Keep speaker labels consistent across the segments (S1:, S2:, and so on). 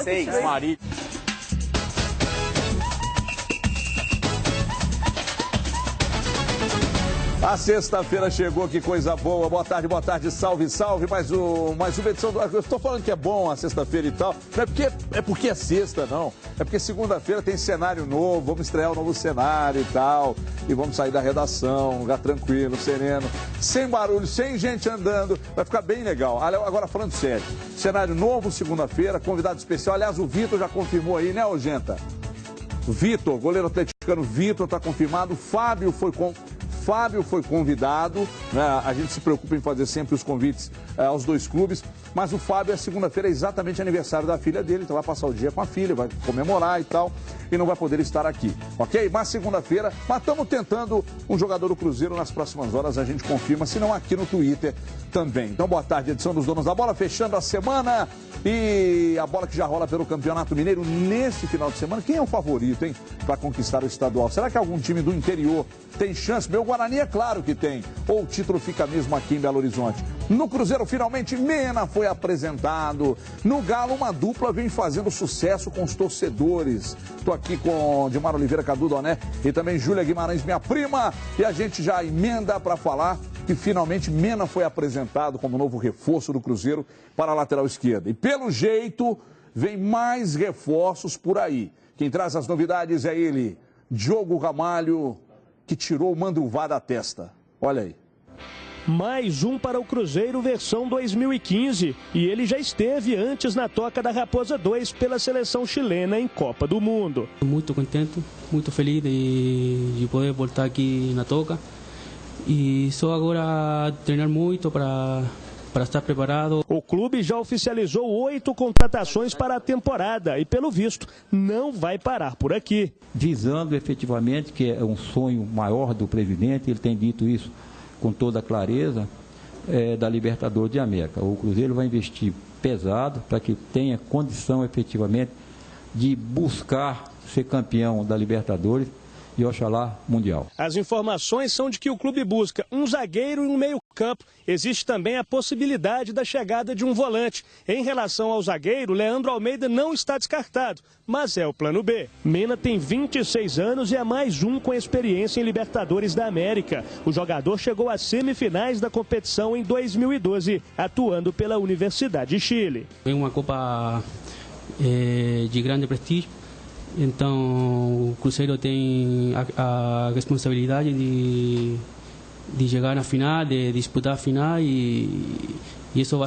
S1: 6, Maria.
S2: A sexta-feira chegou, que coisa boa. Boa tarde, salve, salve. Mais uma edição do... Eu estou falando que é bom a sexta-feira e tal. Não é porque é sexta, não. É porque segunda-feira tem cenário novo, vamos estrear um novo cenário e tal. E vamos sair da redação, lugar tranquilo, sereno, sem barulho, sem gente andando. Vai ficar bem legal. Agora, falando sério, cenário novo segunda-feira, convidado especial. Aliás, o Vitor já confirmou aí, né, Ogenta? Vitor, goleiro atleticano Vitor, está confirmado. O Fábio foi convidado, né? A gente se preocupa em fazer sempre os convites aos dois clubes, mas o Fábio, segunda-feira, é exatamente aniversário da filha dele, então vai passar o dia com a filha, vai comemorar e tal, e não vai poder estar aqui, ok? Mas segunda-feira, mas estamos tentando um jogador do Cruzeiro nas próximas horas, a gente confirma, se não aqui no Twitter também. Então, boa tarde, edição dos Donos da Bola, fechando a semana e a bola que já rola pelo Campeonato Mineiro nesse final de semana. Quem é o favorito, hein, para conquistar o estadual? Será que algum time do interior tem chance? Meu Guarani é claro que tem. Ou o título fica mesmo aqui em Belo Horizonte? No Cruzeiro, finalmente, Mena foi apresentado. No Galo, uma dupla vem fazendo sucesso com os torcedores. Estou aqui com Dimar Oliveira, Cadu Doné e também Júlia Guimarães, minha prima. E a gente já emenda para falar que finalmente Mena foi apresentado como novo reforço do Cruzeiro para a lateral esquerda. E pelo jeito, vem mais reforços por aí. Quem traz as novidades é ele, Diogo Ramalho, que tirou o Mandruvá da testa. Olha aí.
S3: Mais um para o Cruzeiro versão 2015. E ele já esteve antes na Toca da Raposa 2 pela seleção chilena em Copa do Mundo.
S4: Muito contente, muito feliz de poder voltar aqui na Toca. E só agora treinar muito para estar preparado.
S3: O clube já oficializou 8 contratações para a temporada e, pelo visto, não vai parar por aqui.
S5: Visando efetivamente, que é um sonho maior do presidente, ele tem dito isso com toda clareza, da Libertadores de América. O Cruzeiro vai investir pesado para que tenha condição efetivamente de buscar ser campeão da Libertadores e Oxalá Mundial.
S3: As informações são de que o clube busca um zagueiro e um meio-campo. Existe também a possibilidade da chegada de um volante. Em relação ao zagueiro, Leandro Almeida não está descartado, mas é o plano B. Mena tem 26 anos e é mais um com experiência em Libertadores da América. O jogador chegou às semifinais da competição em 2012, atuando pela Universidade de Chile.
S4: É uma Copa de grande prestígio. Então, o Cruzeiro tem a responsabilidade de chegar na final, de disputar a final e isso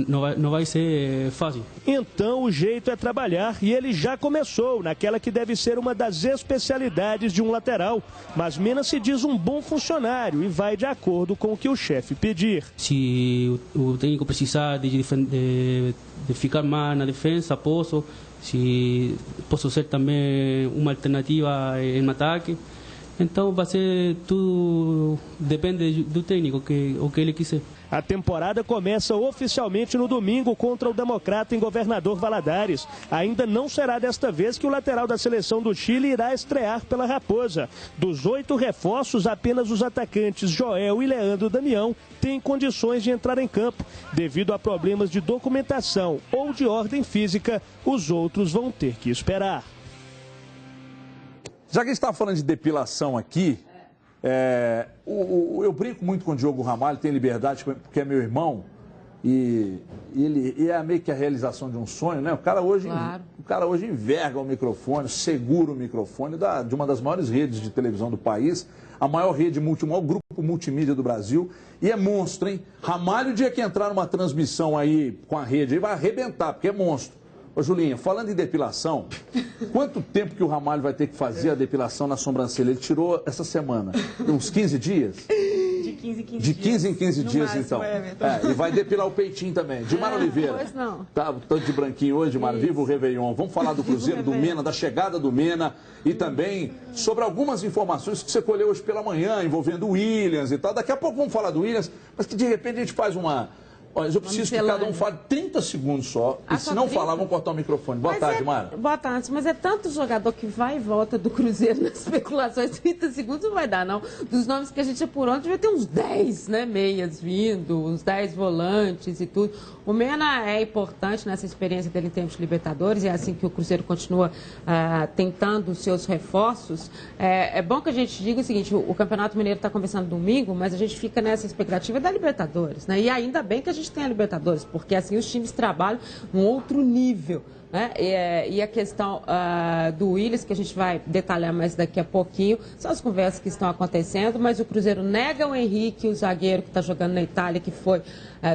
S4: não vai ser fácil.
S3: Então, o jeito é trabalhar e ele já começou naquela que deve ser uma das especialidades de um lateral. Mas Mena se diz um bom funcionário e vai de acordo com o que o chefe pedir.
S4: Se o técnico precisar de ficar mais na defesa, posso. Se posso ser também uma alternativa em ataque. Então vai ser tudo, depende do técnico, o que ele quiser.
S3: A temporada começa oficialmente no domingo contra o Democrata em Governador Valadares. Ainda não será desta vez que o lateral da seleção do Chile irá estrear pela Raposa. Dos 8 reforços, apenas os atacantes Joel e Leandro Damião têm condições de entrar em campo. Devido a problemas de documentação ou de ordem física, os outros vão ter que esperar.
S2: Já que a gente está falando de depilação aqui, eu brinco muito com o Diogo Ramalho, tem liberdade, porque é meu irmão, e é meio que a realização de um sonho, né? O cara hoje enverga o microfone, segura o microfone de uma das maiores redes de televisão do país, a maior rede, o maior grupo multimídia do Brasil, e é monstro, hein? Ramalho, o dia que entrar numa transmissão aí com a rede, aí vai arrebentar, porque é monstro. Ô, Julinha, falando em depilação, quanto tempo que o Ramalho vai ter que fazer a depilação na sobrancelha? Ele tirou essa semana, uns 15 dias?
S6: De 15 em 15 dias.
S2: De 15 em 15 dias,
S6: máximo,
S2: então.
S6: E
S2: vai depilar o peitinho também. Dimar Oliveira.
S6: Pois não.
S2: Tá todo de branquinho hoje, Dimar. Viva o Réveillon. Vamos falar do Cruzeiro, do Mena, da chegada do Mena e também sobre algumas informações que você colheu hoje pela manhã, envolvendo o Williams e tal. Daqui a pouco vamos falar do Williams, mas que de repente a gente faz uma... Olha, eu preciso que cada um fale 30 segundos só, e se não falar, vão cortar o microfone. Boa tarde, Mara.
S6: Boa tarde, mas é tanto jogador que vai e volta do Cruzeiro nas especulações, 30 segundos não vai dar, não. Dos nomes que a gente apurou, devia ter uns 10, né, meias vindo, uns 10 volantes e tudo. O Mena é importante nessa experiência dele em termos de Libertadores, e é assim que o Cruzeiro continua tentando os seus reforços. É bom que a gente diga o seguinte, o Campeonato Mineiro está começando domingo, mas a gente fica nessa expectativa da Libertadores, né? E ainda bem que a gente tem a Libertadores, porque assim os times trabalham num outro nível. Né? E a questão do Willis, que a gente vai detalhar mais daqui a pouquinho, são as conversas que estão acontecendo, mas o Cruzeiro nega o Henrique, o zagueiro que está jogando na Itália, que foi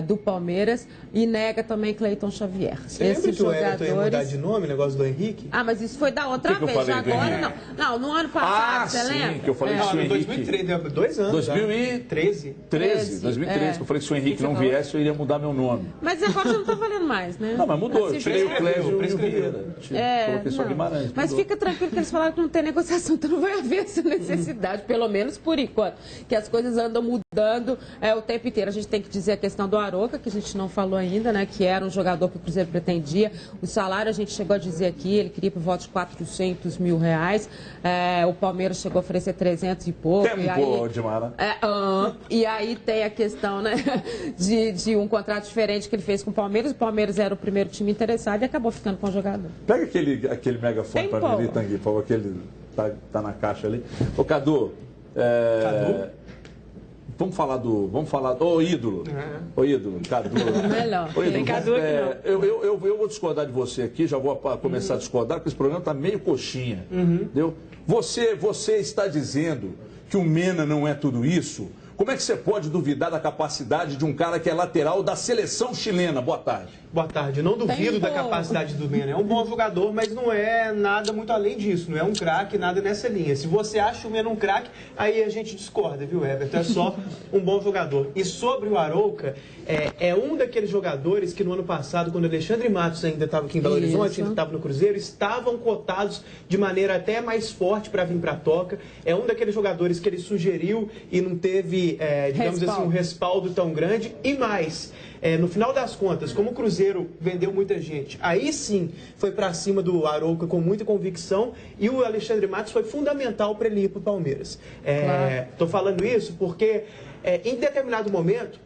S6: do Palmeiras, e nega também Cleiton Xavier.
S1: Você lembra que o Everton ia mudar de nome, o negócio do Henrique?
S6: Ah, mas isso foi da outra vez, agora não. Não, no ano passado, você lembra?
S2: Que eu falei isso em
S1: 2013, 2 anos.
S2: 2013, que eu falei que se o Henrique não viesse, eu iria mudar meu nome.
S6: Mas agora já não está valendo mais, né?
S2: Não, mas mudou. Eu tirei o Clésio e o Vieira. Coloquei só Guimarães.
S6: Mas fica tranquilo que eles falaram que não tem negociação, então não vai haver essa necessidade, pelo menos por enquanto, que as coisas andam mudando o tempo inteiro. A gente tem que dizer a questão do Arouca, que a gente não falou ainda, né? Que era um jogador que o Cruzeiro pretendia. O salário a gente chegou a dizer aqui, ele queria por volta de R$400 mil. O Palmeiras chegou a oferecer 300 e pouco. E aí tem a questão, né, de um contrato diferente que ele fez com o Palmeiras. O Palmeiras era o primeiro time interessado e acabou ficando com o jogador.
S2: Pega aquele megafone para mim ali, Tanguy, por favor, aquele tá na caixa ali. Ô, Cadu, vamos falar ô, ídolo. Ô, ídolo, Cadu.
S6: Melhor.
S2: Ô, ídolo,
S6: tem Cadu aqui não.
S2: Eu vou discordar de você aqui, já vou começar a discordar, porque esse programa tá meio coxinha. Entendeu? Você está dizendo que o Mena não é tudo isso? Como é que você pode duvidar da capacidade de um cara que é lateral da seleção chilena? Boa tarde.
S1: Boa tarde. Eu não duvido da capacidade do Mena. É um bom jogador, mas não é nada muito além disso. Não é um craque, nada nessa linha. Se você acha o Mena um craque, aí a gente discorda, viu, Everton? É só um bom jogador. E sobre o Arouca, é um daqueles jogadores que no ano passado, quando o Alexandre Matos ainda estava aqui em Belo Horizonte, ainda estava no Cruzeiro, estavam cotados de maneira até mais forte para vir para a Toca. É um daqueles jogadores que ele sugeriu e não teve, digamos assim, um respaldo tão grande. E mais, no final das contas, como o Cruzeiro vendeu muita gente, aí sim foi para cima do Arouca com muita convicção, e o Alexandre Matos foi fundamental para ele ir para o Palmeiras. Estou falando isso porque em determinado momento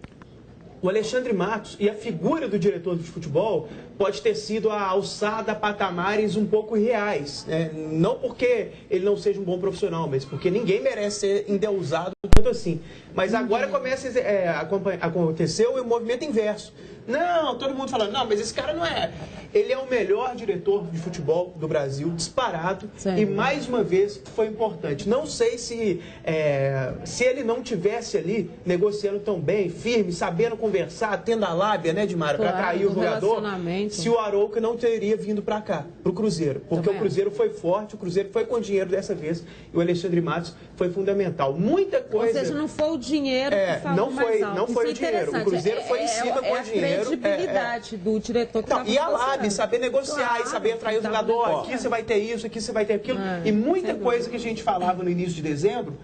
S1: o Alexandre Matos e a figura do diretor de futebol pode ter sido a alçada a patamares um pouco irreais. Não porque ele não seja um bom profissional, mas porque ninguém merece ser endeusado tanto assim. Mas agora começa a acontecer o movimento inverso. Não, todo mundo falando, não, mas esse cara não é. Ele é o melhor diretor de futebol do Brasil, disparado. Sim. E mais uma vez foi importante. Não sei se ele não tivesse ali negociando tão bem, firme, sabendo conversar, tendo a lábia, né, Dimara, para atrair o jogador, se o Arouca não teria vindo para cá, para o Cruzeiro. Porque o Cruzeiro foi forte, o Cruzeiro foi com dinheiro dessa vez, e o Alexandre Matos foi fundamental. Muita coisa...
S6: Ou seja, não foi o dinheiro que falou mais alto.
S1: Não foi o dinheiro. O Cruzeiro foi em cima com o dinheiro.
S6: A credibilidade do diretor que
S1: e a lábia, saber negociar e saber atrair o jogador. Aqui você vai ter isso, aqui você vai ter aquilo. E muita coisa que a gente falava no início de dezembro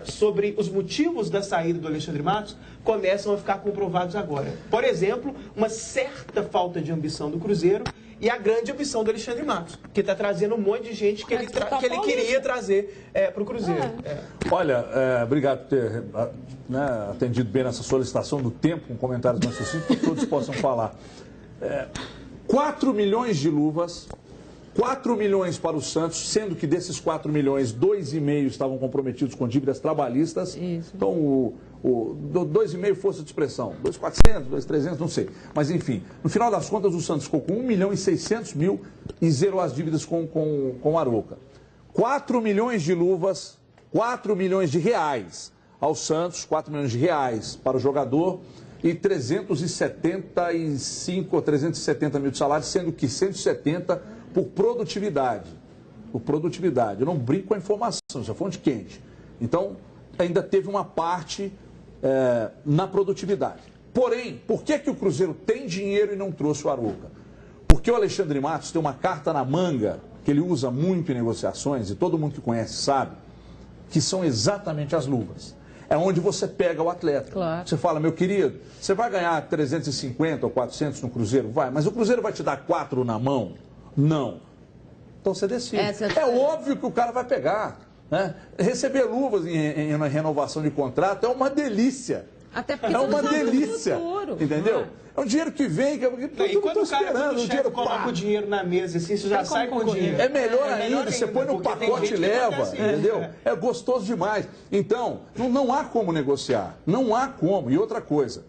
S1: sobre os motivos da saída do Alexandre Matos começam a ficar comprovados agora. Por exemplo, uma certa falta de ambição do Cruzeiro e a grande ambição do Alexandre Matos, que está trazendo um monte de gente que ele queria trazer para o Cruzeiro.
S2: Olha, obrigado por ter atendido bem nessa solicitação do tempo, com comentários mais sucintos, para que todos possam falar. 4 milhões de luvas, 4 milhões para o Santos, sendo que desses 4 milhões, 2,5 estavam comprometidos com dívidas trabalhistas. Isso. Então, 2,5 força de expressão, 2,400, 2,300, não sei. Mas, enfim, no final das contas, o Santos ficou com 1.600.000 e zerou as dívidas com o Arouca. 4 milhões de luvas, 4 milhões de reais ao Santos, 4 milhões de reais para o jogador e 375 ou 370 mil de salário, sendo que 170 por produtividade. Por produtividade. Eu não brinco com a informação, isso é fonte quente. Então, ainda teve uma parte na produtividade. Porém, por que o Cruzeiro tem dinheiro e não trouxe o Arouca? Porque o Alexandre Matos tem uma carta na manga, que ele usa muito em negociações, e todo mundo que conhece sabe, que são exatamente as luvas. É onde você pega o atleta. Claro. Você fala, meu querido, você vai ganhar 350 ou 400 no Cruzeiro? Vai, mas o Cruzeiro vai te dar 4 na mão? Não. Então você decide. É óbvio que o cara vai pegar. Né? Receber luvas em renovação de contrato é uma delícia.
S6: Até porque
S2: é uma
S6: você não sabe do
S2: delícia,
S6: futuro.
S2: entendeu? É um dinheiro que vem, que eu
S1: E quando o cara, quando o chefe coloca o dinheiro na mesa, assim, você já sai com o dinheiro.
S2: É melhor ainda, você põe no pacote e leva, entendeu? É gostoso demais. Então, não há como negociar, não há como. E outra coisa,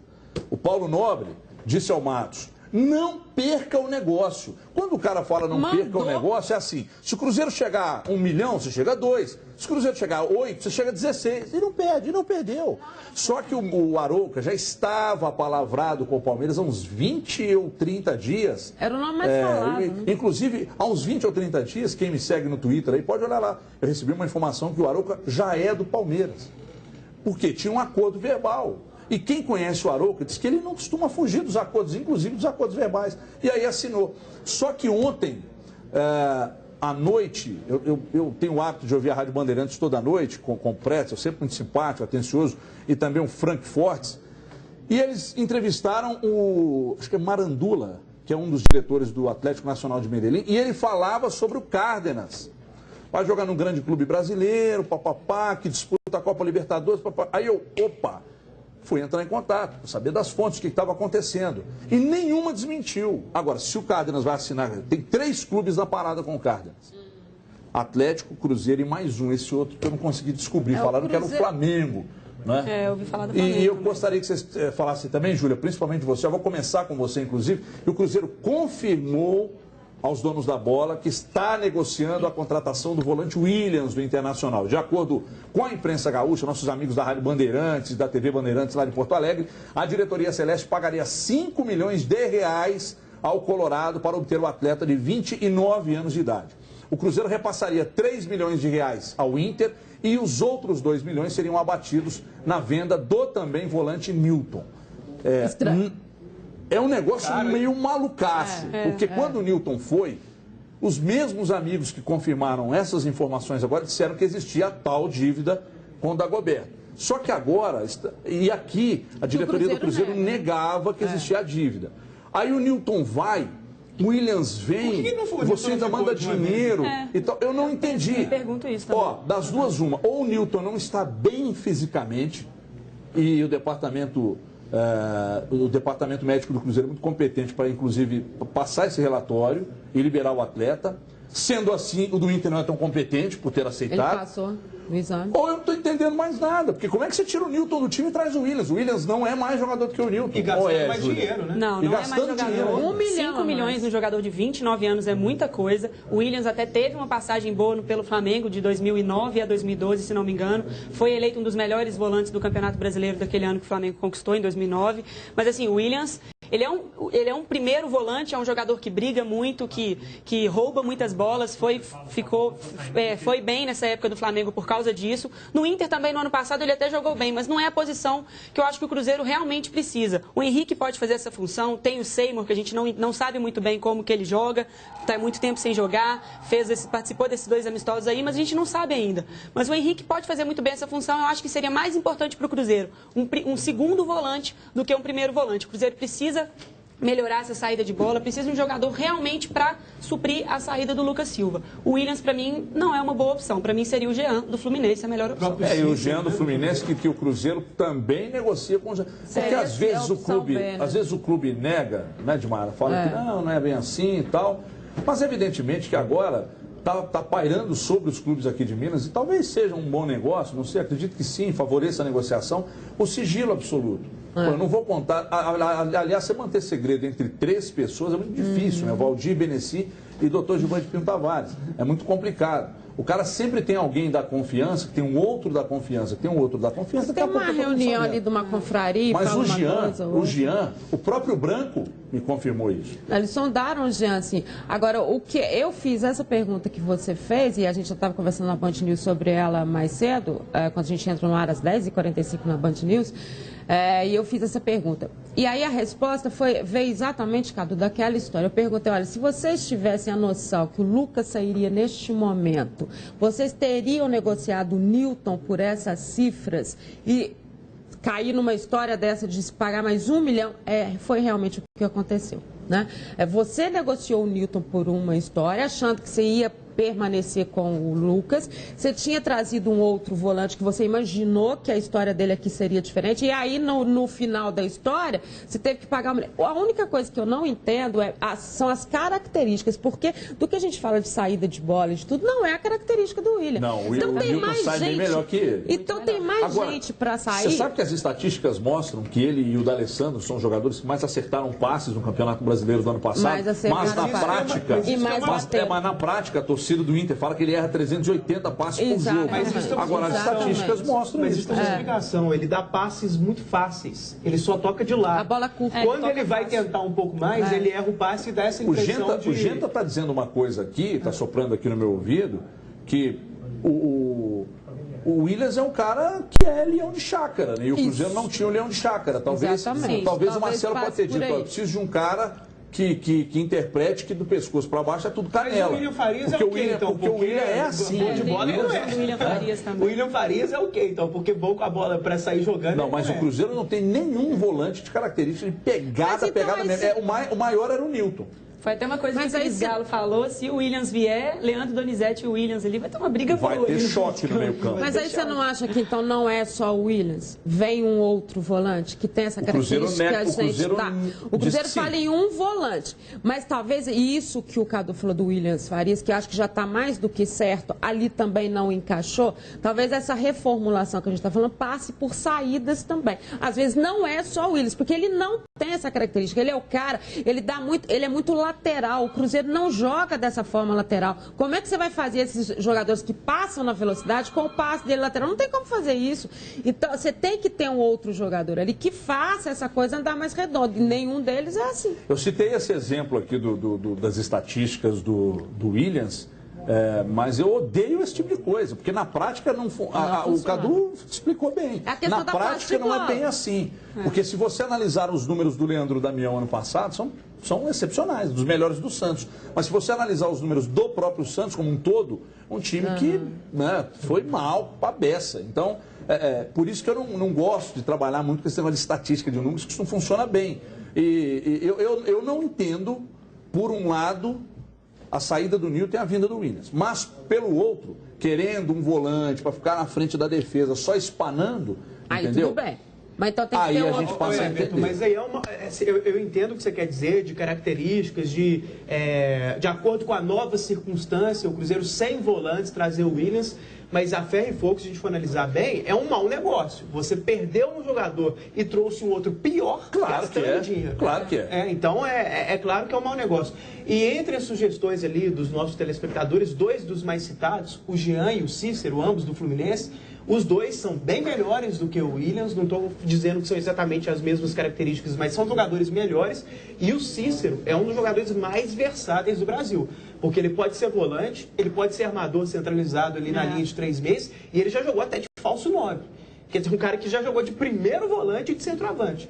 S2: o Paulo Nobre disse ao Matos, não perca o negócio. Quando o cara fala não perca o negócio, é assim, se o Cruzeiro chegar a 1 milhão, você chega a 2. Se o Cruzeiro chegar a 8, você chega a 16. E não perde, e não perdeu. Só que o Arouca já estava apalavrado com o Palmeiras há uns 20 ou 30 dias.
S6: Era o nome mais falado.
S2: Inclusive, há uns 20 ou 30 dias, quem me segue no Twitter aí, pode olhar lá. Eu recebi uma informação que o Arouca já é do Palmeiras. Porque tinha um acordo verbal. E quem conhece o Arouca diz que ele não costuma fugir dos acordos, inclusive dos acordos verbais. E aí assinou. Só que ontem, à noite, eu tenho o hábito de ouvir a Rádio Bandeirantes toda noite, com o Pretzel, sempre muito simpático, atencioso, e também o Frank Fortes. E eles entrevistaram acho que é Marandula, que é um dos diretores do Atlético Nacional de Medellín, e ele falava sobre o Cárdenas. Vai jogar num grande clube brasileiro, papapá, que disputa a Copa Libertadores, papapá. Aí fui entrar em contato, para saber das fontes, o que estava acontecendo. E nenhuma desmentiu. Agora, se o Cárdenas vai assinar, tem 3 clubes na parada com o Cárdenas. Atlético, Cruzeiro e mais um. Esse outro que eu não consegui descobrir. Falaram que era o Flamengo. Né?
S7: Eu ouvi falar do Flamengo.
S2: E eu gostaria que você falasse também, Júlia, principalmente você. Eu vou começar com você, inclusive. E o Cruzeiro confirmou aos donos da bola que está negociando a contratação do volante Williams do Internacional. De acordo com a imprensa gaúcha, nossos amigos da Rádio Bandeirantes, da TV Bandeirantes lá de Porto Alegre, a diretoria celeste pagaria 5 milhões de reais ao Colorado para obter o atleta de 29 anos de idade. O Cruzeiro repassaria 3 milhões de reais ao Inter e os outros 2 milhões seriam abatidos na venda do também volante Newton. É um negócio meio malucaço, porque quando o Newton foi, os mesmos amigos que confirmaram essas informações agora disseram que existia a tal dívida com o Dagobert. Só que agora, e aqui a diretoria do Cruzeiro negava que existia a dívida. Aí o Newton vai, o Williams vem, você ainda manda dinheiro e tal. Eu não entendi.
S7: Eu pergunto isso também.
S2: Ó, das duas uma, ou o Newton não está bem fisicamente e o departamento médico do Cruzeiro é muito competente para, inclusive, passar esse relatório e liberar o atleta. Sendo assim, o do Inter não é tão competente por ter aceitado.
S6: Ele passou no exame.
S2: Ou eu não estou entendendo mais nada, porque como é que você tira o Newton do time e traz o Williams? O Williams não é mais jogador do que o Newton.
S1: E gastando mais dinheiro, né?
S7: Não é mais jogador.
S2: Dinheiro.
S7: 1 milhão 5 milhões no jogador de 29 anos é muita coisa. O Williams até teve uma passagem boa pelo Flamengo de 2009 a 2012, se não me engano. Foi eleito um dos melhores volantes do Campeonato Brasileiro daquele ano que o Flamengo conquistou, em 2009. Mas assim, o Williams... Ele é um primeiro volante, é um jogador que briga muito, que rouba muitas bolas, foi bem nessa época do Flamengo por causa disso. No Inter também, no ano passado, ele até jogou bem, mas não é a posição que eu acho que o Cruzeiro realmente precisa. O Henrique pode fazer essa função, tem o Seymour, que a gente não sabe muito bem como que ele joga, está muito tempo sem jogar, participou desses 2 amistosos aí, mas a gente não sabe ainda. Mas o Henrique pode fazer muito bem essa função, eu acho que seria mais importante para o Cruzeiro, um segundo volante do que um primeiro volante. O Cruzeiro precisa melhorar essa saída de bola, precisa de um jogador realmente para suprir a saída do Lucas Silva. O Williams, para mim, não é uma boa opção. Para mim, seria o Jean do Fluminense a melhor opção.
S2: E o Jean do Fluminense, que o Cruzeiro também negocia com o Jean. Porque às vezes o clube nega, né, Dimara? Fala que não é bem assim e tal. Mas evidentemente que agora está pairando sobre os clubes aqui de Minas, e talvez seja um bom negócio, não sei, acredito que sim, favoreça a negociação, o sigilo absoluto. Pô, eu não vou contar, aliás, você manter segredo entre 3 pessoas é muito difícil, né? Valdir Benessi e Dr. Gilvan de Pinto Tavares, é muito complicado. O cara sempre tem alguém da confiança, que tem um outro da confiança, que tem um outro da confiança.
S6: Tem uma reunião ali de uma confraria.
S2: Mas o Jean, o próprio Branco me confirmou isso.
S6: Eles sondaram o Jean, assim. Agora, o que eu fiz essa pergunta que você fez, e a gente já estava conversando na Band News sobre ela mais cedo, quando a gente entrou no ar às 10h45 na Band News, e eu fiz essa pergunta. E aí a resposta veio exatamente, Cadu, daquela história. Eu perguntei, olha, se vocês tivessem a noção que o Lucas sairia neste momento, vocês teriam negociado o Newton por essas cifras e cair numa história dessa de se pagar mais 1 milhão? Foi realmente o que aconteceu, né? Você negociou o Newton por uma história, achando que você ia permanecer com o Lucas. Você tinha trazido um outro volante que você imaginou que a história dele aqui seria diferente. E aí, no final da história, você teve que pagar... A única coisa que eu não entendo são as características. Porque do que a gente fala de saída de bola e de tudo, não é a característica do Willian.
S2: Não,
S6: então,
S2: o Newton sai bem melhor que ele.
S6: Então tem mais gente para sair.
S2: Você sabe que as estatísticas mostram que ele e o D'Alessandro são jogadores que mais acertaram passes no Campeonato Brasileiro do ano passado, mas na prática, mas na prática a torcida do Inter fala que ele erra 380 passes por jogo. Agora as estatísticas mostram isso.
S1: Mas isso tem uma explicação, ele dá passes muito fáceis, ele só toca de lado.
S6: A bola curta.
S1: Quando ele vai tentar um pouco mais, ele erra o passe e dá essa impressão
S2: O Genta está dizendo uma coisa aqui, está soprando aqui no meu ouvido, que o Willians é um cara que é leão de chácara, né? E o Cruzeiro não tinha o leão de chácara. Talvez o Marcelo pode ter dito, eu preciso de um cara que interprete que do pescoço para baixo é tudo canela.
S1: Mas o William Farias é o quê, então?
S2: Porque o William é assim.
S1: De bola não é.
S7: O William Farias também.
S1: O William Farias é o quê, então? Porque bom com a bola para sair jogando.
S2: Não, mas o Cruzeiro não tem nenhum volante de característica de pegada mesmo. O maior era o Newton.
S7: Foi até uma coisa que o Cris Galo falou, se o Williams vier, Leandro Donizete e o Williams ali, vai ter uma briga boa.
S2: Vai ter choque no meio campo.
S6: Mas aí você não acha que então não é só o Williams? Vem um outro volante que tem essa característica que a gente dá. O Cruzeiro fala em um volante, mas talvez isso que o Cadu falou do Williams Farias, que acho que já está mais do que certo, ali também não encaixou, talvez essa reformulação que a gente está falando passe por saídas também. Às vezes não é só o Williams, porque ele não tem essa característica, ele é o cara, ele é muito lateral, o Cruzeiro não joga dessa forma lateral. Como é que você vai fazer esses jogadores que passam na velocidade com o passe dele lateral? Não tem como fazer isso. Então, você tem que ter um outro jogador ali que faça essa coisa andar mais redonda, e nenhum deles é assim.
S2: Eu citei esse exemplo aqui das estatísticas do Williams, mas eu odeio esse tipo de coisa, porque na prática o Cadu explicou bem. Na prática não é bem assim. Porque se você analisar os números do Leandro Damião ano passado, são excepcionais, dos melhores do Santos. Mas se você analisar os números do próprio Santos como um todo, um time que foi mal pra beça. Então, por isso que eu não gosto de trabalhar muito com esse tema de estatística de números, que isso não funciona bem. E eu não entendo, por um lado, a saída do Newton e a vinda do Williams. Mas, pelo outro, querendo um volante para ficar na frente da defesa, só espanando, entendeu?
S6: Tudo bem. Mas então tem que ter outro.
S1: Mas aí eu entendo o que você quer dizer, de características, de acordo com a nova circunstância, o Cruzeiro sem volantes, trazer o Williams, mas a ferro e fogo, se a gente for analisar bem, é um mau negócio. Você perdeu um jogador e trouxe um outro pior, gastando dinheiro.
S2: Claro que é.
S1: Então, é claro que é um mau negócio. E entre as sugestões ali dos nossos telespectadores, dois dos mais citados, o Jean e o Cícero, ambos do Fluminense, os dois são bem melhores do que o Williams, não estou dizendo que são exatamente as mesmas características, mas são jogadores melhores. E o Cícero é um dos jogadores mais versáteis do Brasil, porque ele pode ser volante, ele pode ser armador centralizado ali na linha de 3 meses, e ele já jogou até de falso 9. Quer dizer, um cara que já jogou de primeiro volante e de centroavante.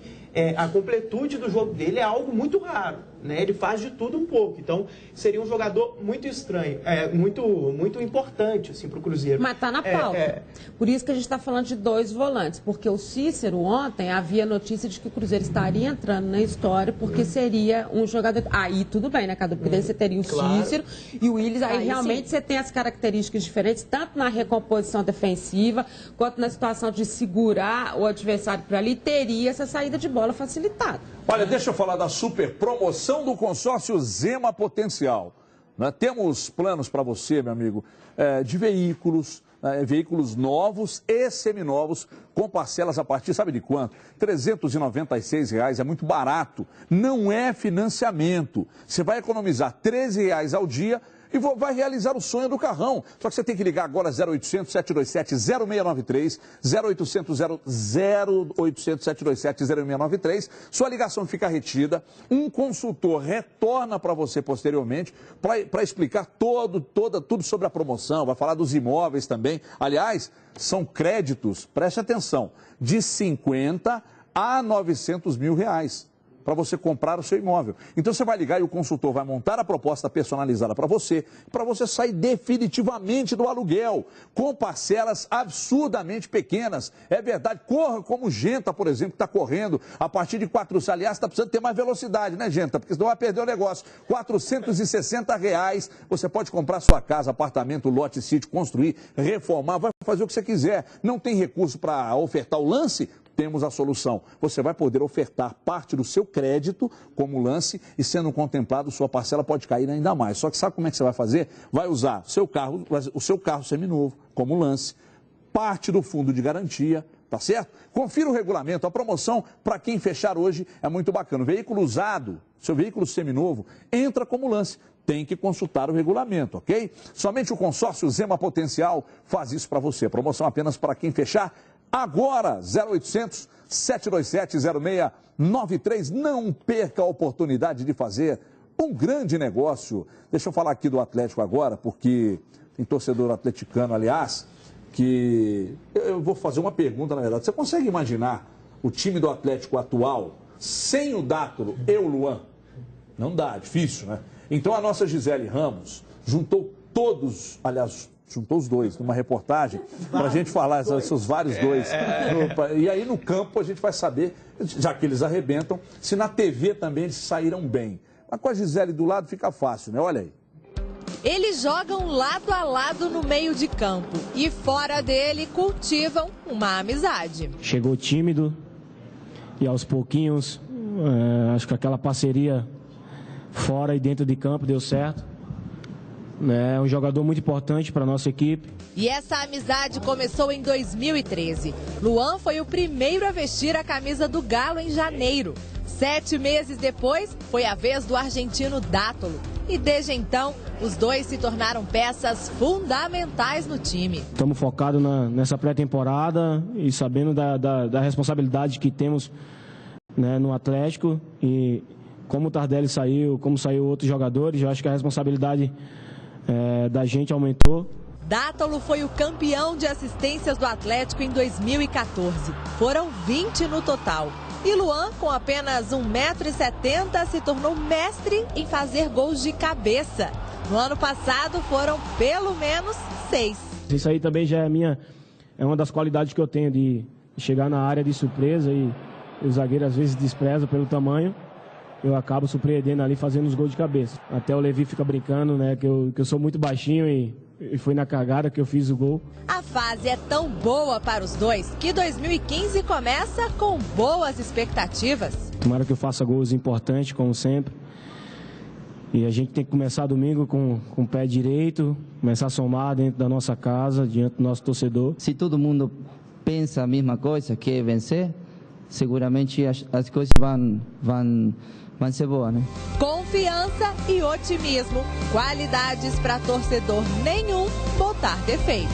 S1: A completude do jogo dele é algo muito raro, né? Ele faz de tudo um pouco. Então, seria um jogador muito estranho, muito importante assim, para o Cruzeiro.
S6: Mas está na pauta. Por isso que a gente está falando de 2 volantes. Porque o Cícero, ontem, havia notícia de que o Cruzeiro estaria entrando na história porque seria um jogador... Aí tudo bem, né, Cadu? Porque daí você teria o Cícero e o Williams. Aí realmente você tem as características diferentes, tanto na recomposição defensiva, quanto na situação de segurar o adversário por ali. Teria essa saída de bola facilitada.
S2: Olha, deixa eu falar da super promoção do consórcio Zema Potencial. Temos planos para você, meu amigo, de veículos, veículos novos e seminovos, com parcelas a partir, sabe de quanto? R$ 396, é muito barato. Não é financiamento. Você vai economizar R$ 13 ao dia e vai realizar o sonho do carrão. Só que você tem que ligar agora 0800 727 0693, 0800 727 0693. Sua ligação fica retida, um consultor retorna para você posteriormente para explicar tudo sobre a promoção, vai falar dos imóveis também. Aliás, são créditos, preste atenção, de 50 a 900 mil reais. para você comprar o seu imóvel. Então você vai ligar e o consultor vai montar a proposta personalizada para você sair definitivamente do aluguel, com parcelas absurdamente pequenas. É verdade, corra como Genta, por exemplo, que está correndo a partir de 400, aliás, está precisando ter mais velocidade, né, Genta? Porque senão vai perder o negócio. R$460, você pode comprar sua casa, apartamento, lote, sítio, construir, reformar, vai fazer o que você quiser. Não tem recurso para ofertar o lance? Temos a solução. Você vai poder ofertar parte do seu crédito como lance e, sendo contemplado, sua parcela pode cair ainda mais. Só que sabe como é que você vai fazer? Vai usar o seu carro seminovo como lance, parte do fundo de garantia, tá certo? Confira o regulamento. A promoção para quem fechar hoje é muito bacana. O veículo usado, seu veículo seminovo, entra como lance. Tem que consultar o regulamento, ok? Somente o consórcio Zema Potencial faz isso para você. Promoção apenas para quem fechar agora, 0800 727 0693. Não perca a oportunidade de fazer um grande negócio. Deixa eu falar aqui do Atlético agora, porque tem torcedor atleticano, aliás, que eu vou fazer uma pergunta, na verdade. Você consegue imaginar o time do Atlético atual sem o Dátulo e o Luan? Não dá, é difícil, né? Então a nossa Gisele Ramos juntou todos, aliás, juntou os dois numa reportagem para a gente falar esses vários dois. E aí no campo a gente vai saber, já que eles arrebentam, se na TV também eles saíram bem. Mas com a Gisele do lado fica fácil, né? Olha aí.
S8: Eles jogam lado a lado no meio de campo e fora dele cultivam uma amizade.
S9: Chegou tímido e aos pouquinhos, acho que aquela parceria fora e dentro de campo deu certo. É um jogador muito importante para a nossa equipe.
S8: E essa amizade começou em 2013. Luan foi o primeiro a vestir a camisa do Galo em janeiro. 7 meses depois, foi a vez do argentino Dátulo. E desde então, os dois se tornaram peças fundamentais no time.
S9: Estamos focados nessa pré-temporada e sabendo da responsabilidade que temos, né, no Atlético. E como o Tardelli saiu, como saiu outros jogadores, eu acho que a responsabilidade da gente aumentou.
S8: Dátulo foi o campeão de assistências do Atlético em 2014. Foram 20 no total. E Luan, com apenas 1,70 m, se tornou mestre em fazer gols de cabeça. No ano passado foram pelo menos 6.
S9: Isso aí também já é uma das qualidades que eu tenho, de chegar na área de surpresa e o zagueiro às vezes despreza pelo tamanho. Eu acabo surpreendendo ali, fazendo os gols de cabeça. Até o Levi fica brincando, né, que eu sou muito baixinho e foi na cagada que eu fiz o gol.
S8: A fase é tão boa para os dois que 2015 começa com boas expectativas.
S9: Tomara que eu faça gols importantes, como sempre. E a gente tem que começar domingo com o pé direito, começar a somar dentro da nossa casa, diante do nosso torcedor.
S10: Se todo mundo pensa a mesma coisa, que é vencer, seguramente as coisas vão ser boas, né?
S8: Confiança e otimismo, qualidades para torcedor nenhum botar defeito.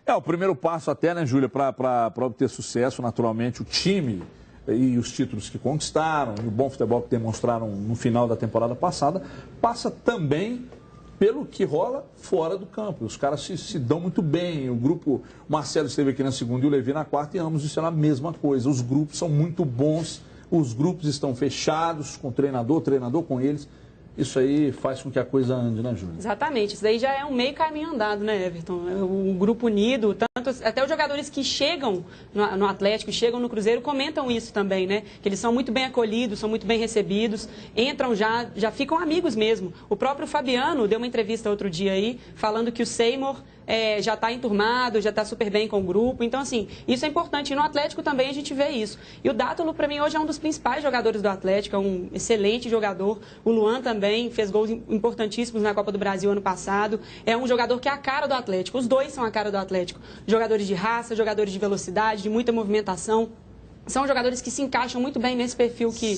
S2: O primeiro passo até, né, Júlia, para obter sucesso, naturalmente, o time e os títulos que conquistaram, e o bom futebol que demonstraram no final da temporada passada, passa também pelo que rola fora do campo. Os caras se dão muito bem. O grupo, o Marcelo esteve aqui na segunda e o Levi na quarta, e ambos disseram a mesma coisa. Os grupos são muito bons, os grupos estão fechados com o treinador com eles. Isso aí faz com que a coisa ande, né, Júlia?
S7: Exatamente. Isso daí já é um meio caminho andado, né, Everton? Um grupo unido, até os jogadores que chegam no Atlético, chegam no Cruzeiro, comentam isso também, né? Que eles são muito bem acolhidos, são muito bem recebidos, entram já ficam amigos mesmo. O próprio Fabiano deu uma entrevista outro dia aí, falando que o Seymour já está enturmado, já está super bem com o grupo. Então, assim, isso é importante. E no Atlético também a gente vê isso. E o Dátulo, para mim, hoje é um dos principais jogadores do Atlético, é um excelente jogador. O Luan também fez gols importantíssimos na Copa do Brasil ano passado. É um jogador que é a cara do Atlético. Os dois são a cara do Atlético. Jogadores de raça, jogadores de velocidade, de muita movimentação. São jogadores que se encaixam muito bem nesse perfil que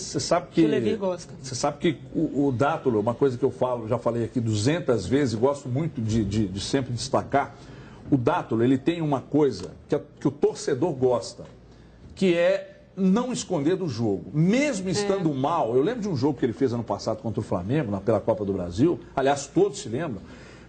S7: o Levi gosta.
S2: Você sabe que o Dátulo, uma coisa que eu falo, já falei aqui 200 vezes, e gosto muito de sempre destacar, o Dátulo, ele tem uma coisa que o torcedor gosta, que é não esconder do jogo. Mesmo estando mal, eu lembro de um jogo que ele fez ano passado contra o Flamengo, pela Copa do Brasil, aliás, todos se lembram,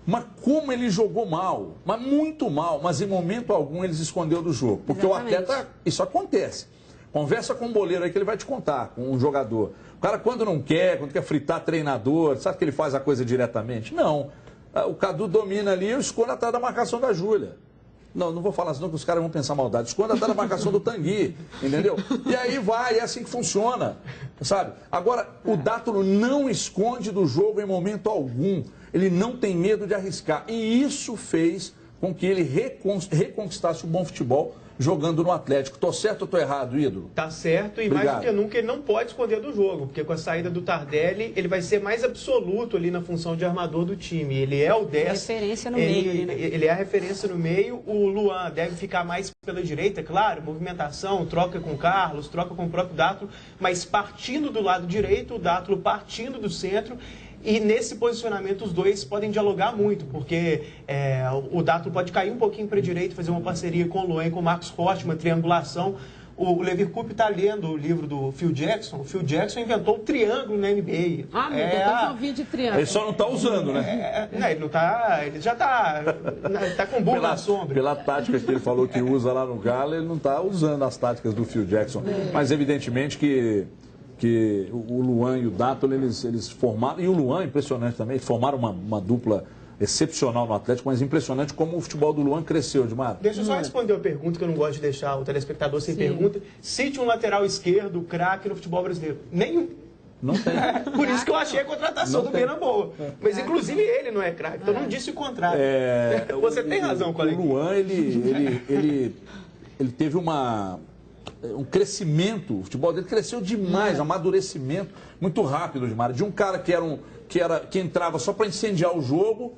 S2: mas como ele jogou mal, mas muito mal, mas em momento algum ele se escondeu do jogo. Porque exatamente. O atleta, isso acontece. Conversa com um boleiro aí que ele vai te contar, com um jogador. O cara, quando não quer, quando quer fritar treinador, sabe que ele faz a coisa diretamente? Não. O Cadu domina ali, eu escondo atrás da marcação da Júlia. Não vou falar assim, não, que os caras vão pensar maldade. Esconda atrás da marcação do Tanguy, entendeu? E aí vai, é assim que funciona, sabe? Agora, o Dátulo não esconde do jogo em momento algum. Ele não tem medo de arriscar. E isso fez com que ele reconquistasse o bom futebol jogando no Atlético. Tô certo ou tô errado, ídolo?
S1: Tá certo, e
S2: Obrigado.
S1: Mais do que nunca ele não pode esconder do jogo, porque com a saída do Tardelli, ele vai ser mais absoluto ali na função de armador do time. Ele é o 10.
S7: Referência no meio ali, né?
S1: Ele é a referência no meio. O Luan deve ficar mais pela direita, claro, movimentação, troca com o Carlos, troca com o próprio Dátulo, mas partindo do lado direito, o Dátulo partindo do centro. E nesse posicionamento os dois podem dialogar muito, porque o Dátulo pode cair um pouquinho para a direita, fazer uma parceria com o Luan e com o Marcos Rocha, uma triangulação. O Levi Coupe está lendo o livro do Phil Jackson. O Phil Jackson inventou o triângulo na NBA.
S6: Ah, meu Deus, eu já ouvi de triângulo.
S2: Ele só não está usando, né?
S1: Ele não tá. Ele já está com burro na sombra.
S2: Pela tática que ele falou que usa lá no Galo, ele não está usando as táticas do Phil Jackson. Mas evidentemente que o Luan e o Dátulo, eles formaram, e o Luan, impressionante também, formaram uma dupla excepcional no Atlético, mas impressionante como o futebol do Luan cresceu, Edmar.
S1: Deixa eu só responder a pergunta, que eu não gosto de deixar o telespectador sem pergunta. Cite um lateral esquerdo, craque no futebol brasileiro. Nenhum.
S2: Não tem.
S1: Por isso que eu achei a contratação do Pena boa. Mas inclusive ele não é craque, então não disse o contrário. Você tem razão, colega.
S2: O Luan, ele teve um crescimento, o futebol dele cresceu demais, um amadurecimento muito rápido, demais. De um cara que entrava só para incendiar o jogo,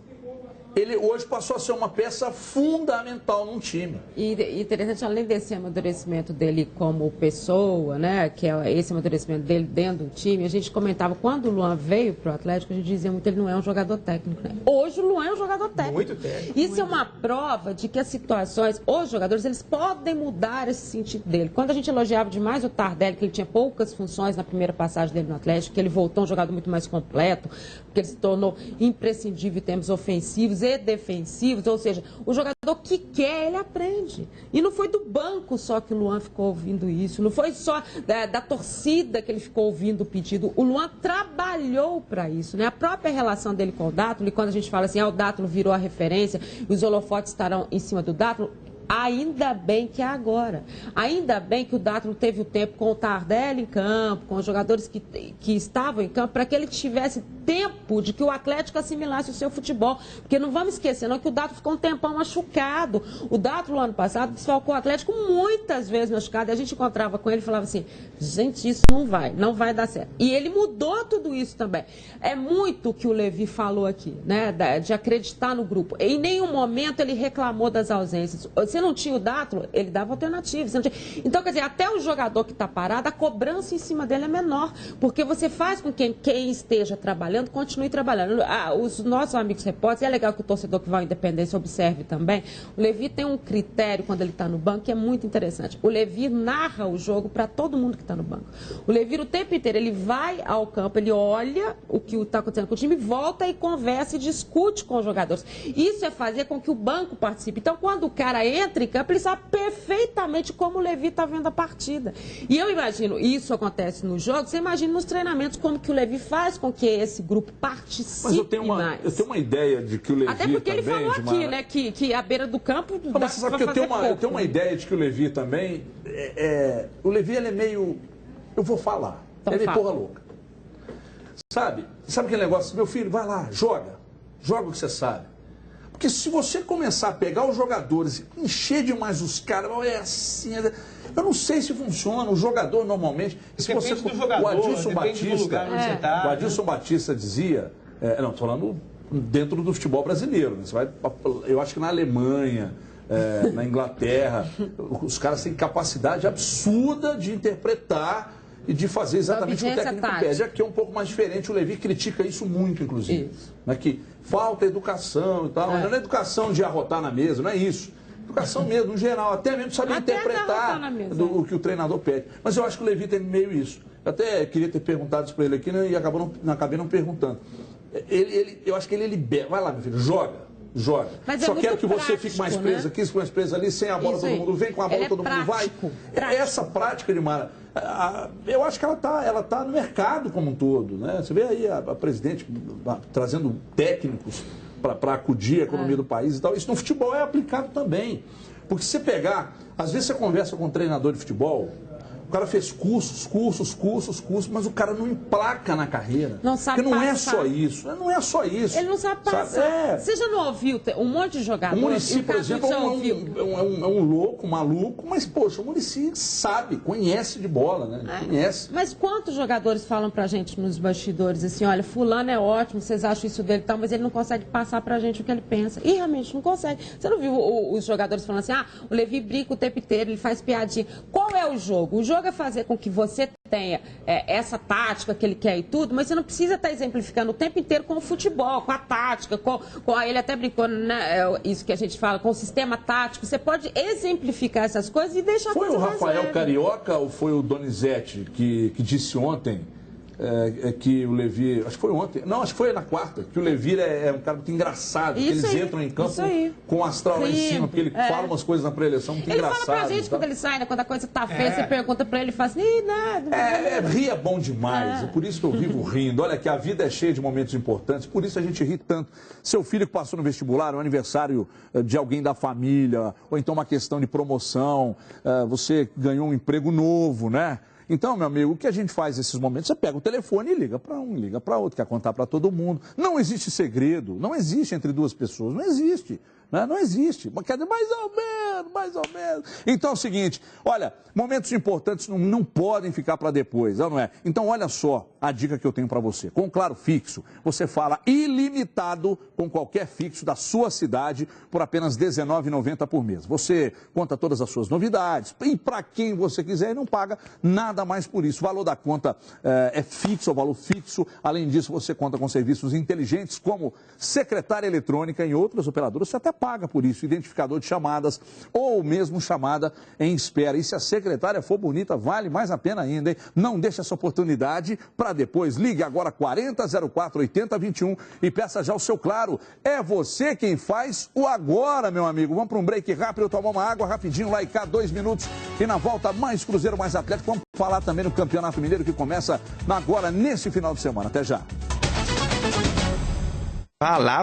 S2: ele hoje passou a ser uma peça fundamental num time.
S6: E interessante, além desse amadurecimento dele como pessoa, né, que é esse amadurecimento dele dentro do time, a gente comentava, quando o Luan veio para o Atlético, a gente dizia muito, ele não é um jogador técnico, né? Hoje o Luan é um jogador técnico.
S1: Muito técnico.
S6: Isso é uma prova de que as situações, os jogadores, eles podem mudar esse sentido dele. Quando a gente elogiava demais o Tardelli, que ele tinha poucas funções na primeira passagem dele no Atlético, que ele voltou um jogador muito mais completo, que ele se tornou imprescindível em termos ofensivos e defensivos, ou seja, o jogador que quer, ele aprende. E não foi do banco só que o Luan ficou ouvindo isso, não foi só da torcida que ele ficou ouvindo o pedido, o Luan trabalhou para isso, né? A própria relação dele com o Dátulo, e quando a gente fala assim, o Dátulo virou a referência, e os holofotes estarão em cima do Dátulo, ainda bem que é agora. Ainda bem que o Dátulo teve o tempo com o Tardelli em campo, com os jogadores que estavam em campo, para que ele tivesse tempo de que o Atlético assimilasse o seu futebol. Porque não vamos esquecer, não, que o Dátulo ficou um tempão machucado. O Dátulo, ano passado, desfalcou o Atlético muitas vezes machucado. E a gente encontrava com ele e falava assim, gente, isso não vai dar certo. E ele mudou tudo isso também. É muito o que o Levi falou aqui, né, de acreditar no grupo. Em nenhum momento ele reclamou das ausências. Se não tinha o Dátulo, ele dava alternativas. Então, quer dizer, até o jogador que está parado, a cobrança em cima dele é menor, porque você faz com que quem esteja trabalhando, continue trabalhando. Os nossos amigos repórteres, é legal que o torcedor que vai à Independência observe também, o Levi tem um critério quando ele está no banco que é muito interessante. O Levi narra o jogo para todo mundo que está no banco. O Levi, o tempo inteiro, ele vai ao campo, ele olha o que está acontecendo com o time, volta e conversa e discute com os jogadores. Isso é fazer com que o banco participe. Então, quando o cara entra em campo, ele sabe perfeitamente como o Levi está vendo a partida. E eu imagino, isso acontece nos jogos, você imagina nos treinamentos como que o Levi faz com que esse grupo participe.
S2: Mas eu tenho uma ideia de que o Levi
S6: até porque
S2: também,
S6: ele falou aqui, né, que a beira do campo
S2: não, mas você sabe que eu tenho uma ideia de que o Levi também, o Levi, ele é meio, eu vou falar, então ele é porra louca. Sabe aquele negócio, meu filho, vai lá, joga o que você sabe. Porque se você começar a pegar os jogadores, encher demais os caras, é assim, eu não sei se funciona. O jogador normalmente, se você,
S1: do jogador,
S2: o Adilson
S1: Batista,
S2: o Adilson Batista dizia, não, estou falando dentro do futebol brasileiro, né? Eu acho que na Alemanha, na Inglaterra, os caras têm capacidade absurda de interpretar e de fazer exatamente o que o técnico pede. Aqui é um pouco mais diferente, o Levi critica isso muito, inclusive. Né? Que falta educação e tal. Não é educação de arrotar na mesa, não é isso. Educação mesmo, no geral, até mesmo saber interpretar o que o treinador pede. Mas eu acho que o Levi tem meio isso. Eu até queria ter perguntado isso para ele aqui, né, e acabei não perguntando. Eu acho que ele libera. Vai lá, meu filho, joga. joga.
S6: Mas
S2: Só
S6: é
S2: quero que
S6: muito
S2: você fique mais
S6: prático,
S2: preso aqui, fique mais preso ali, sem a bola
S6: Isso
S2: todo
S6: aí.
S2: mundo vem, com a bola
S6: Ele é
S2: todo mundo vai.
S6: prático.
S2: Essa prática de Mara, eu acho que ela tá no mercado como um todo, né? Você vê aí a presidente trazendo técnicos para acudir a economia do país e tal. Isso no futebol é aplicado também. Porque se você pegar, às vezes você conversa com um treinador de futebol, o cara fez cursos, mas o cara não emplaca na carreira.
S6: Não sabe
S2: Porque não
S6: passar.
S2: é só isso. Não é só isso.
S6: Ele não sabe passar. Você já não ouviu um monte de jogador?
S2: O Muricy, por exemplo,
S6: já
S2: é
S6: ouviu.
S2: um louco, um maluco, mas, poxa, o Muricy sabe, conhece de bola, né? Conhece.
S6: Mas quantos jogadores falam pra gente nos bastidores assim, olha, fulano é ótimo, vocês acham isso dele e tal, mas ele não consegue passar pra gente o que ele pensa. E realmente não consegue. Você não viu os jogadores falando assim, o Levi brinca o tempo inteiro, ele faz piadinha. Qual é o jogo? O jogo é fazer com que você tenha essa tática que ele quer e tudo, mas você não precisa estar exemplificando o tempo inteiro com o futebol, com a tática, ele até brincou, né, isso que a gente fala, com o sistema tático. Você pode exemplificar essas coisas e deixar a coisa mais leve.
S2: Foi o Rafael Carioca ou foi o Donizete que disse ontem que o Levi, acho que foi ontem, não, acho que foi na quarta, que o Levi é um cara muito engraçado, que eles entram em campo com o astral lá em cima, porque ele fala umas coisas na pré-eleição muito engraçadas.
S6: Ele fala pra gente quando ele sai, né, quando a coisa tá feia, você pergunta pra ele e fala assim, nada.
S2: Rir é bom demais, é por isso que eu vivo rindo. Olha que a vida é cheia de momentos importantes, por isso a gente ri tanto. Seu filho que passou no vestibular, um aniversário de alguém da família, ou então uma questão de promoção, você ganhou um emprego novo, né? Então, meu amigo, o que a gente faz nesses momentos? Você pega o telefone e liga para um, liga para outro, quer contar para todo mundo. Não existe segredo, não existe entre duas pessoas, não existe. Né? Não existe. Mas quer dizer, mais ou menos. Então é o seguinte, olha, momentos importantes não podem ficar para depois, não é? Então olha só a dica que eu tenho para você. Com o Claro Fixo, você fala ilimitado com qualquer fixo da sua cidade por apenas R$19,90 por mês. Você conta todas as suas novidades e para quem você quiser e não paga nada mais por isso. O valor da conta é fixo, é o valor fixo. Além disso, você conta com serviços inteligentes como secretária eletrônica em outras operadoras. Você até paga por isso, identificador de chamadas ou mesmo chamada em espera. E se a secretária for bonita, vale mais a pena ainda, hein? Não deixe essa oportunidade para depois. Ligue agora 4004-8021 e peça já o seu Claro. É você quem faz o agora, meu amigo. Vamos para um break rápido, tomar uma água rapidinho, lá e cá, 2 minutos. E na volta, mais Cruzeiro, mais Atlético. Vamos falar também no Campeonato Mineiro que começa agora nesse final de semana. Até já.